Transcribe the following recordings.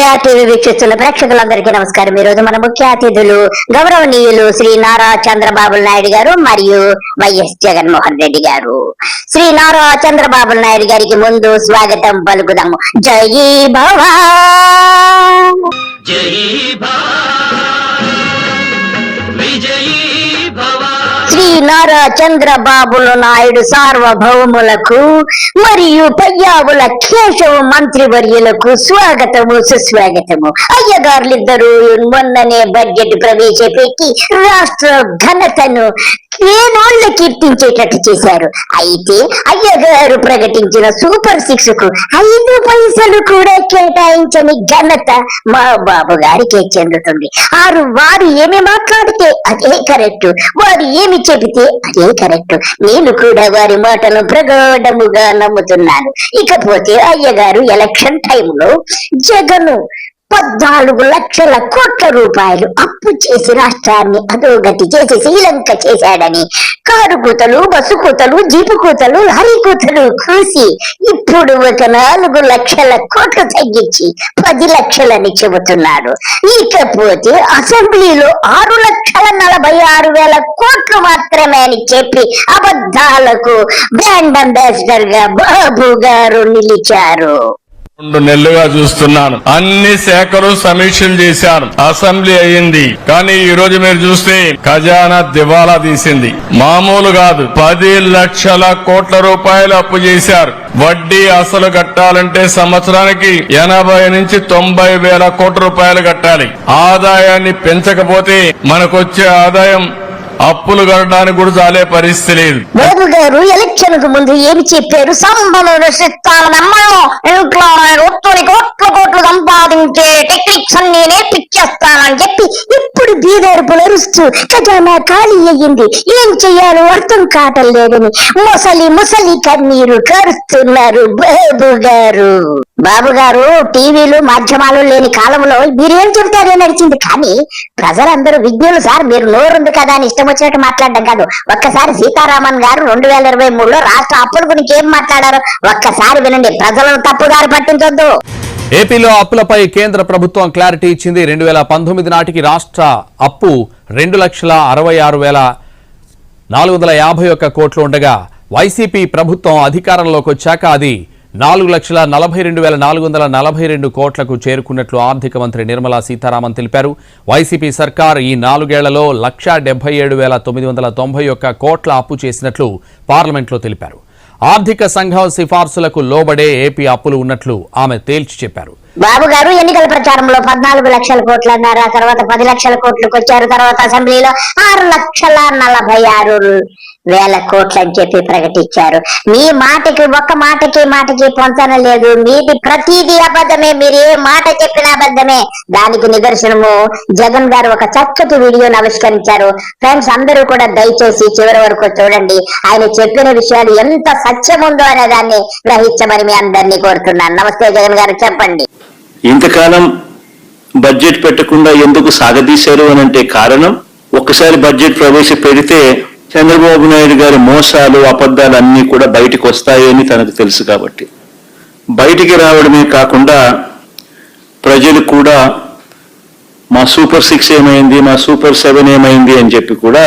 NTR TV వీక్షిస్తున్న ప్రేక్షకులందరికీ నమస్కారం. ఈ రోజు మన ముఖ్య అతిథులు గౌరవనీయులు శ్రీ నారా చంద్రబాబు నాయుడు గారు మరియు వైఎస్ జగన్మోహన్ రెడ్డి గారు. శ్రీ నారా చంద్రబాబు నాయుడు గారికి ముందు స్వాగతం పలుకుదాము. జై భవ శ్రీ నారా చంద్రబాబు నాయుడు సార్వభౌములకు మరియు పయ్యావుల కేశవ మంత్రివర్యులకు స్వాగతము సుస్వాగతము. అయ్యగారులిద్దరూ మొన్ననే బడ్జెట్ ప్రవేశపెట్టి రాష్ట్ర ఘనతను ఏనాళ్ళ కీర్తించేటట్టు చేశారు. అయితే అయ్యగారు ప్రకటించిన సూపర్ 6 కు 5 పైసలు కూడా కేటాయించని ఘనత మా బాబు గారికే చెందుతుంది. వారు ఏమి మాట్లాడితే అదే కరెక్ట్, వారు ఏమి చెబితే అదే కరెక్ట్. నేను కూడా వారి మాటను ప్రగాఢముగా నమ్ముతున్నాను. ఇకపోతే అయ్యగారు ఎలక్షన్ టైంలో జగను 14 లక్షల కోట్ల రూపాయలు అప్పు చేసి రాష్ట్రాన్ని అధోగతి చేసి శ్రీలంక చేశాడని కారు కూతలు, బస్సు కూతలు, జీపు కూతలు, లారీ కూతలు కూసి ఇప్పుడు 4 లక్షల కోట్లు తగ్గించి 10 లక్షలని చెబుతున్నారు. ఇకపోతే అసెంబ్లీలో 6,46,000 కోట్లు మాత్రమే అని చెప్పి అబద్ధాలకు బ్రాండ్ అంబాసిడర్ గా బాబు గారు నిలిచారు. 2 నెలలుగా చూస్తున్నాను. అన్ని శాఖలు సమీక్షలు చేశాను. అసెంబ్లీ అయ్యింది. కానీ ఈ రోజు మీరు చూస్తే ఖజానా దివాలా తీసింది. మామూలు కాదు, 10 లక్షల కోట్ల రూపాయలు అప్పు చేశారు. వడ్డీ అసలు కట్టాలంటే సంవత్సరానికి 80 నుంచి 90 వేల కోట్ల రూపాయలు కట్టాలి. ఆదాయాన్ని పెంచకపోతే మనకొచ్చే ఆదాయం అప్పులు కట్టడానికి కూడా చాలే పరిస్థితి లేదు. బాబు గారు ఎలక్షన్ కు ముందు ఏమి చెప్పారు? సంబలం కోట్లు సంపాదించే టెక్నిక్స్ అన్ని నేర్పించేస్తానని చెప్పి ఇప్పుడు బీదర్పులు అరుస్తూ ఖజానా ఖాళీ అయ్యింది, ఏం చెయ్యాలో అర్థం కావటం లేదని ముసలి కన్నీరు కరుస్తున్నారు బాబు గారు. బాబు గారు టీవీలు మాధ్యమాలు లేని కాలంలో మీరేం చెబుతారో నడిచింది. కానీ ప్రజలందరూ విజ్ఞులు సార్. మీరు నోరుంది కదా అని ఇష్టం వచ్చినట్టు మాట్లాడడం కాదు. ఒక్కసారి సీతారామన్ గారు 2023లో రాష్ట్ర అప్పుల గురించి ఏం మాట్లాడారో ఒక్కసారి వినండి. ప్రజలను తప్పుదారి పట్టించొద్దు. ఏపీలో అప్పులపై కేంద్ర ప్రభుత్వం క్లారిటీ ఇచ్చింది. 2019 నాటికి రాష్ట్ర అప్పు 2,66,451 కోట్లు ఉండగా వైసీపీ ప్రభుత్వం అధికారంలోకి వచ్చాక అది 4,42,442 కోట్లకు చేరుకున్నట్లు ఆర్థిక మంత్రి నిర్మలా సీతారామన్ తెలిపారు. వైసీపీ సర్కార్ ఈ 4 ఏళ్లలో 1,77,991 కోట్ల అప్పు చేసినట్లు పార్లమెంట్లో తెలిపారు. ఆర్థిక సంఘం సిఫార్సులకు లోబడే ఏపీ అప్పులు ఉన్నట్లు ఆమె తేల్చి చెప్పారు. బాబు గారు ఎన్నికల ప్రచారంలో 14 లక్షల కోట్లు అన్నారు. ఆ తర్వాత 10 లక్షల కోట్లకు వచ్చారు. తర్వాత అసెంబ్లీలో 6,46,000 కోట్లు అని చెప్పి ప్రకటించారు. మీ మాటకి ఒక్క మాటకి పొంతన లేదు. మీది ప్రతిదీ అబద్ధమే. మీరు ఏ మాట చెప్పినా అబద్ధమే. దానికి నిదర్శనము జగన్ గారు ఒక చక్కటి వీడియోను ఆవిష్కరించారు. ఫ్రెండ్స్ అందరూ కూడా దయచేసి చివరి వరకు చూడండి. ఆయన చెప్పిన విషయాలు ఎంత సత్యం ఉందో అనే దాన్ని గ్రహించమని మీ అందరినీ కోరుతున్నాను. నమస్తే జగన్ గారు, చెప్పండి. ఇంతకాలం బడ్జెట్ పెట్టకుండా ఎందుకు సాగదీశారు అని అంటే కారణం, ఒక్కసారి బడ్జెట్ ప్రవేశపెడితే చంద్రబాబు నాయుడు గారి మోసాలు, అబద్ధాలు అన్నీ కూడా బయటకు వస్తాయని తనకు తెలుసు. కాబట్టి బయటికి రావడమే కాకుండా ప్రజలు కూడా మా సూపర్ 6 ఏమైంది, మా సూపర్ 7 ఏమైంది అని చెప్పి కూడా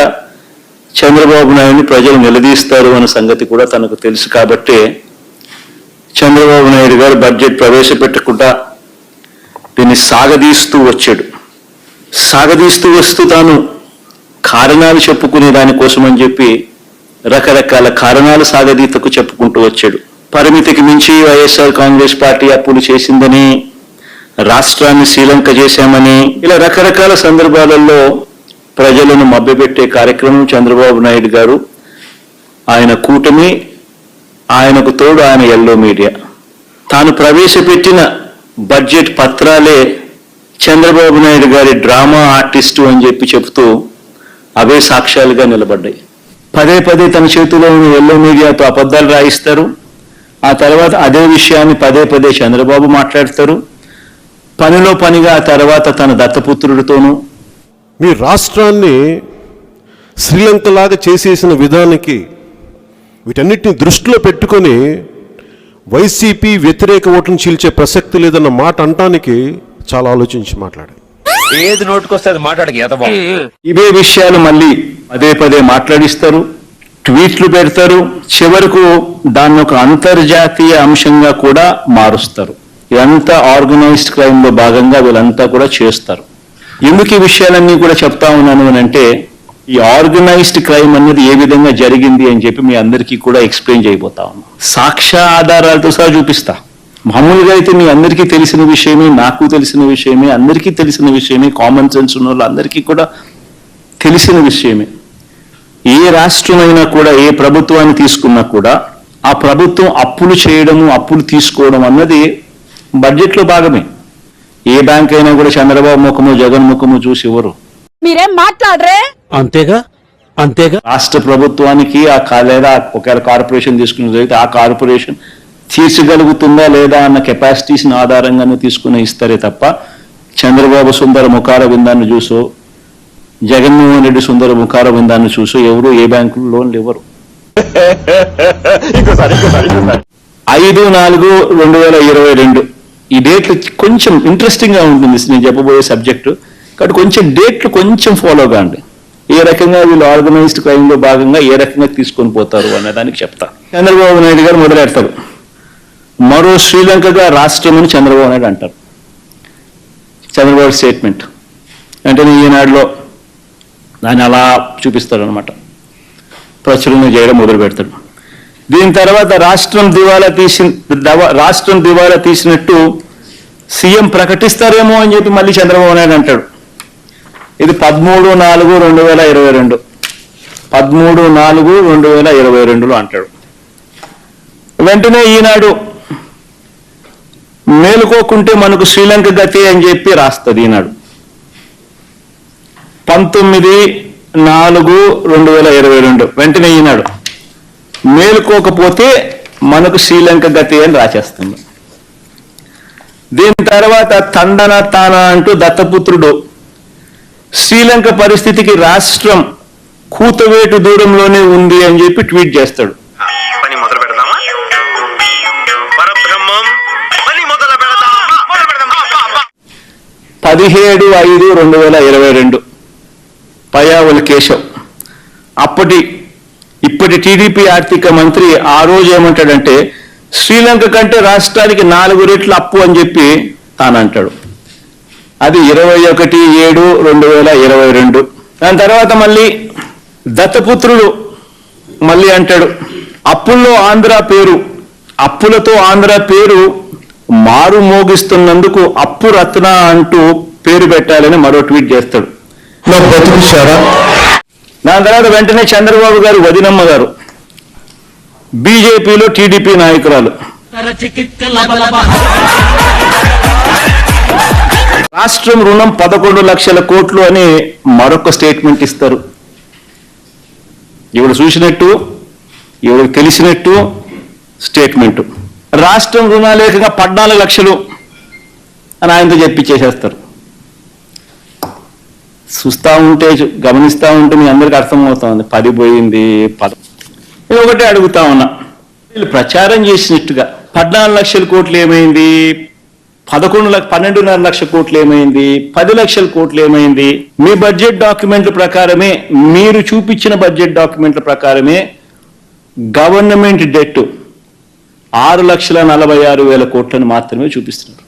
చంద్రబాబు నాయుడిని ప్రజలు నిలదీస్తారు అన్న సంగతి కూడా తనకు తెలుసు. కాబట్టి చంద్రబాబు నాయుడు గారు బడ్జెట్ ప్రవేశపెట్టకుండా దీన్ని సాగదీస్తూ వస్తూ తాను కారణాలు చెప్పుకునే దానికోసం అని చెప్పి రకరకాల కారణాలు సాగదీతకు చెప్పుకుంటూ వచ్చాడు. పరిమితికి మించి వైఎస్ఆర్ కాంగ్రెస్ పార్టీ అప్పులు చేసిందని, రాష్ట్రాన్ని శ్రీలంక చేశామని, ఇలా రకరకాల సందర్భాలలో ప్రజలను మభ్యపెట్టే కార్యక్రమం చంద్రబాబు నాయుడు గారు, ఆయన కూటమి, ఆయనకు తోడు ఆయన ఎల్లో మీడియా, తాను ప్రవేశపెట్టిన బడ్జెట్ పత్రాలే చంద్రబాబు నాయుడు గారి డ్రామా ఆర్టిస్టు అని చెప్పి చెబుతూ అవే సాక్ష్యాలుగా నిలబడ్డాయి. పదే తన చేతిలో ఉన్న ఎల్లో మీడియాతో అబద్ధాలు రాయిస్తారు. ఆ తర్వాత అదే విషయాన్ని పదే చంద్రబాబు మాట్లాడతారు. పనిలో పనిగా ఆ తర్వాత తన దత్తపుత్రుడితోనూ మీ రాష్ట్రాన్ని శ్రీలంకలాగా చేసేసిన విధానానికి వీటన్నిటిని దృష్టిలో పెట్టుకొని వైసీపీ వ్యతిరేక ఓటును చీల్చే ప్రసక్తి లేదన్న మాట అనటానికి చాలా ఆలోచించి మాట్లాడాను. ఏది నోటుకొస్తే అది మాట్లాడక ఎదవా. ఇవే విషయాలు మళ్ళీ పదే పదే మాట్లాడిస్తారు, ట్వీట్లు పెడతారు, చివరకు దాన్ని ఒక అంతర్జాతీయ అంశంగా కూడా మారుస్తారు. ఇదంతా ఆర్గనైజ్డ్ క్రైమ్ లో భాగంగా వీళ్ళంతా కూడా చేస్తారు. ఎందుకు ఈ విషయాలన్నీ కూడా చెప్తా ఉన్నాను అని అంటే, ఈ ఆర్గనైజ్డ్ క్రైమ్ అనేది ఏ విధంగా జరిగింది అని చెప్పి మీ అందరికీ కూడా ఎక్స్ప్లెయిన్ చేయబోతా ఉన్నాను. సాక్ష్య ఆధారాలతో సహా చూపిస్తా. మామూలుగా అయితే మీ అందరికీ తెలిసిన విషయమే, నాకు తెలిసిన విషయమే, అందరికీ తెలిసిన విషయమే, కామన్ సెన్స్ ఉన్న వాళ్ళు అందరికీ కూడా తెలిసిన విషయమే. ఏ రాష్ట్రమైనా కూడా, ఏ ప్రభుత్వాన్ని తీసుకున్నా కూడా ఆ ప్రభుత్వం అప్పులు చేయడము, అప్పులు తీసుకోవడం అన్నది బడ్జెట్లో భాగమే. ఏ బ్యాంక్ అయినా కూడా చంద్రబాబు ముఖము, జగన్ ముఖము చూసి ఇవ్వరు. మీరేం మాట్లాడరే? అంతేగా అంతేగా. రాష్ట్ర ప్రభుత్వానికి లేదా ఒకవేళ కార్పొరేషన్ తీసుకున్న జరిగితే ఆ కార్పొరేషన్ తీర్చగలుగుతుందా లేదా అన్న కెపాసిటీస్ని ఆధారంగానే తీసుకుని ఇస్తారే తప్ప చంద్రబాబు సుందర ముఖార విందాన్ని చూసో, జగన్మోహన్ రెడ్డి సుందర ముఖార విందాన్ని చూసో ఎవరు ఏ బ్యాంకులు లోన్లు ఇవ్వరు. 5/4/2022 ఈ డేట్లు కొంచెం ఇంట్రెస్టింగ్ గా ఉంటుంది నేను చెప్పబోయే సబ్జెక్టు. కాబట్టి కొంచెం డేట్లు కొంచెం ఫాలో కాండి. ఏ రకంగా వీళ్ళు ఆర్గనైజ్డ్ క్రైమ్ లో భాగంగా ఏ రకంగా తీసుకొని పోతారు అనే దానికి చెప్తా. చంద్రబాబు నాయుడు గారు మొదలెడతారు, మరో శ్రీలంకగా రాష్ట్రం అని చంద్రబాబు నాయుడు అంటారు. చంద్రబాబు స్టేట్మెంట్ వెంటనే ఈనాడులో దాన్ని అలా చూపిస్తాడు అనమాట, ప్రచురణ చేయడం మొదలు పెడతాడు. దీని తర్వాత రాష్ట్రం దివాలా తీసినట్టు సీఎం ప్రకటిస్తారేమో అని చెప్పి మళ్ళీ చంద్రబాబు నాయుడు అంటాడు. ఇది 13/4/2022 13/4/2022 అంటాడు. వెంటనే ఈనాడు మేలుకోకుంటే మనకు శ్రీలంక గతి అని చెప్పి రాస్తుంది. ఈనాడు 19/4/2022 వెంటనే ఈనాడు మేలుకోకపోతే మనకు శ్రీలంక గతి అని రాసేస్తుంది. దీని తర్వాత తండన తాన అంటూ దత్తపుత్రుడు శ్రీలంక పరిస్థితికి రాష్ట్రం కూతవేటు దూరంలోనే ఉంది అని చెప్పి ట్వీట్ చేస్తాడు. పని మొదలు పెడదామా? పరబ్రహ్మం పని మొదలు పెడదామా? 17/5/2022 పయావుల కేశవ్ ఇప్పటి టీడీపీ ఆర్థిక మంత్రి ఆ రోజు ఏమంటాడంటే, శ్రీలంక కంటే రాష్ట్రానికి 4 రెట్లు అప్పు అని చెప్పి తానంటాడు. అది 21/7/2022. దాని తర్వాత మళ్ళీ దత్తపుత్రుడు మళ్ళీ అంటాడు, అప్పులతో ఆంధ్ర పేరు మారు మోగిస్తున్నందుకు అప్పు రత్న అంటూ పేరు పెట్టాలని మరో ట్వీట్ చేస్తాడు. దాని తర్వాత వెంటనే చంద్రబాబు గారు వదినమ్మ గారు బీజేపీలో టీడీపీ నాయకురాలు రాష్ట్రం రుణం 11 లక్షల కోట్లు అని మరొక స్టేట్మెంట్ ఇస్తారు. ఇవిడ చూసినట్టు, ఇవిడ తెలిసినట్టు స్టేట్మెంట్. రాష్ట్రం రుణాలేఖగా 14 లక్షలు అని ఆయనతో చెప్పించేసేస్తారు. చూస్తూ ఉంటే, గమనిస్తూ ఉంటే మీ అందరికీ అర్థమవుతా ఉంది 10 పోయింది 10. నేను ఒకటే అడుగుతా ఉన్నా, వీళ్ళు ప్రచారం చేసినట్టుగా 14 లక్షల కోట్లు ఏమైంది, 12.5 లక్షల కోట్లు ఏమైంది, 10 లక్షల కోట్లు ఏమైంది? మీ బడ్జెట్ డాక్యుమెంట్ల ప్రకారమే, మీరు చూపించిన బడ్జెట్ డాక్యుమెంట్ల ప్రకారమే గవర్నమెంట్ డెట్ 6,46,000 కోట్లను మాత్రమే చూపిస్తున్నారు.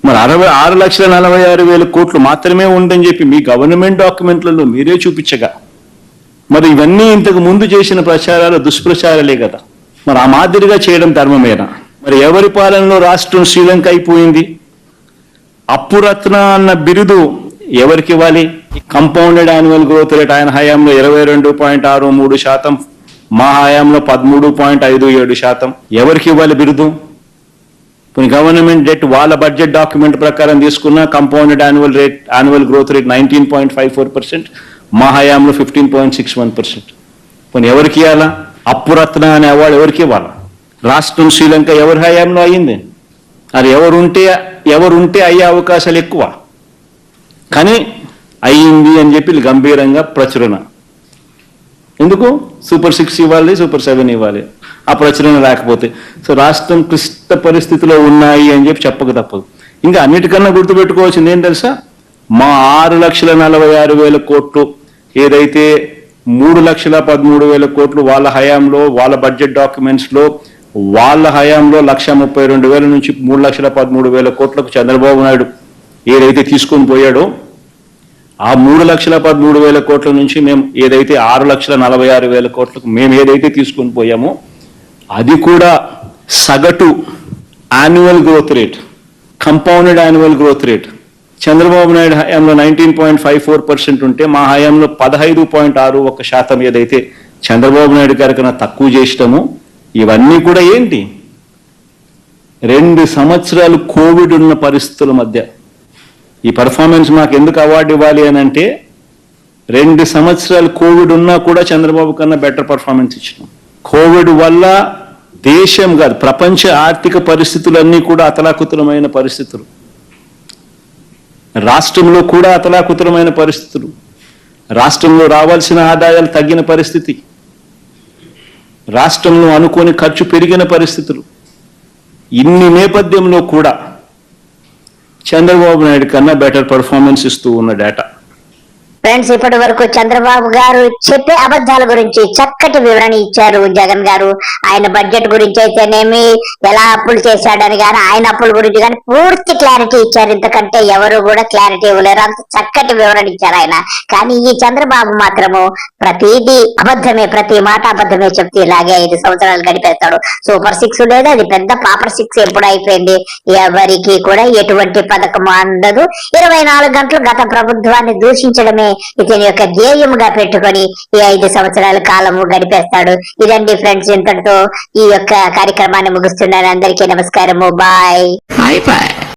మరి 6,46,000 కోట్లు మాత్రమే ఉందని చెప్పి మీ గవర్నమెంట్ డాక్యుమెంట్లలో మీరే చూపించగా, మరి ఇవన్నీ ఇంతకు ముందు చేసిన ప్రచారాలు దుష్ప్రచారాలే కదా. మరి ఆ మాదిరిగా చేయడం ధర్మమేనా? మరి ఎవరి పాలనలో రాష్ట్రం శ్రీలంక అయిపోయింది? అప్పురత్న అన్న బిరుదు ఎవరికి ఇవ్వాలి? కంపౌండెడ్ యాన్యువల్ గ్రోత్ రేట్ ఆయన హయాంలో 22.63%, మా హయాంలో 13.57%. ఎవరికి ఇవ్వాలి బిరుదు? గవర్నమెంట్ డెట్ వాళ్ళ బడ్జెట్ డాక్యుమెంట్ ప్రకారం తీసుకున్న కంపౌండెడ్ యాన్యువల్ గ్రోత్ రేట్ 19.54%, మా హయాంలో 15.61%. పోనీ ఎవరికి ఇవ్వాలా? అప్పురత్న అనే అవార్డు ఎవరికి ఇవ్వాలా? రాష్ట్రం శ్రీలంక ఎవరి హయాంలో అయ్యింది? అది ఎవరుంటే అయ్యే అవకాశాలు ఎక్కువ, కానీ అయ్యింది అని చెప్పి గంభీరంగా ప్రచురణ. ఎందుకు? సూపర్ 6 ఇవ్వాలి, సూపర్ 7 ఇవ్వాలి. ఆ ప్రచురణ లేకపోతే సో రాష్ట్రం క్లిష్ట పరిస్థితిలో ఉన్నాయి అని చెప్పి చెప్పక తప్పదు. ఇంకా అన్నిటికన్నా గుర్తుపెట్టుకోవాల్సింది ఏం తెలుసా, మా 6,46,000 కోట్లు ఏదైతే 3,13,000 కోట్లు వాళ్ళ హయాంలో, వాళ్ళ బడ్జెట్ డాక్యుమెంట్స్ లో వాళ్ళ హయాంలో 1,32,000 నుంచి 3,13,000 కోట్లకు చంద్రబాబు నాయుడు ఏదైతే తీసుకొని పోయాడో, ఆ 3,13,000 కోట్ల నుంచి మేము ఏదైతే 6,46,000 కోట్లకు మేము ఏదైతే తీసుకొని పోయామో అది కూడా సగటు annual growth rate, compounded annual growth rate Chandrababu Naidu హయాంలో 19.54% ఉంటే మా హయాంలో 15.61% ఏదైతే చంద్రబాబు నాయుడు గారి కన్నా తక్కువ చేసినామో, ఇవన్నీ కూడా ఏంటి 2 సంవత్సరాలు కోవిడ్ ఉన్న పరిస్థితుల మధ్య ఈ పర్ఫార్మెన్స్ మాకు ఎందుకు అవార్డు ఇవ్వాలి అని అంటే 2 సంవత్సరాలు కోవిడ్ ఉన్నా కూడా చంద్రబాబు కన్నా బెటర్ పర్ఫార్మెన్స్ ఇచ్చినాం. కోవిడ్ వల్ల దేశం కాదు ప్రపంచ ఆర్థిక పరిస్థితులన్నీ కూడా అతలాకుతలమైన పరిస్థితులు, రాష్ట్రంలో కూడా అతలాకుతలమైన పరిస్థితులు, రాష్ట్రంలో రావాల్సిన ఆదాయాలు తగ్గిన పరిస్థితి, రాష్ట్రంలో అనుకోని ఖర్చు పెరిగిన పరిస్థితులు, ఇన్ని నేపథ్యంలో కూడా చంద్రబాబు నాయుడు కన్నా బెటర్ పర్ఫార్మెన్స్ ఇస్తూ ఉన్న డేటా. ఫ్రెండ్స్, ఇప్పటి వరకు చంద్రబాబు గారు చెప్పే అబద్ధాల గురించి చక్కటి వివరణ ఇచ్చారు జగన్ గారు. ఆయన బడ్జెట్ గురించి అయితేనేమి, ఎలా అప్పులు చేశాడని కానీ, ఆయన అప్పుల గురించి కానీ పూర్తి క్లారిటీ ఇచ్చారు. ఇంతకంటే ఎవరు కూడా క్లారిటీ ఇవ్వలేరు, అంత చక్కటి వివరణ ఇచ్చారు ఆయన. కానీ ఈ చంద్రబాబు మాత్రము ప్రతిదీ అబద్ధమే, ప్రతి మాట అబద్ధమే చెప్తే ఇలాగే 5 సంవత్సరాలు గడిపేస్తాడు. సూపర్ 6 లేదు, అది పెద్ద పాపర్ 6 ఎప్పుడు అయిపోయింది. ఎవరికి కూడా ఎటువంటి పథకం అందదు. 24 గంటలు గత ప్రభుత్వాన్ని దూషించడమే ఇతని యొక్క ధ్యేయముగా పెట్టుకొని ఈ 5 సంవత్సరాల కాలము గడిపేస్తాడు. ఇదండి ఫ్రెండ్స్, ఇంతటితో ఈ యొక్క కార్యక్రమాన్ని ముగిస్తున్నాను. అందరికీ నమస్కారము, బాయ్.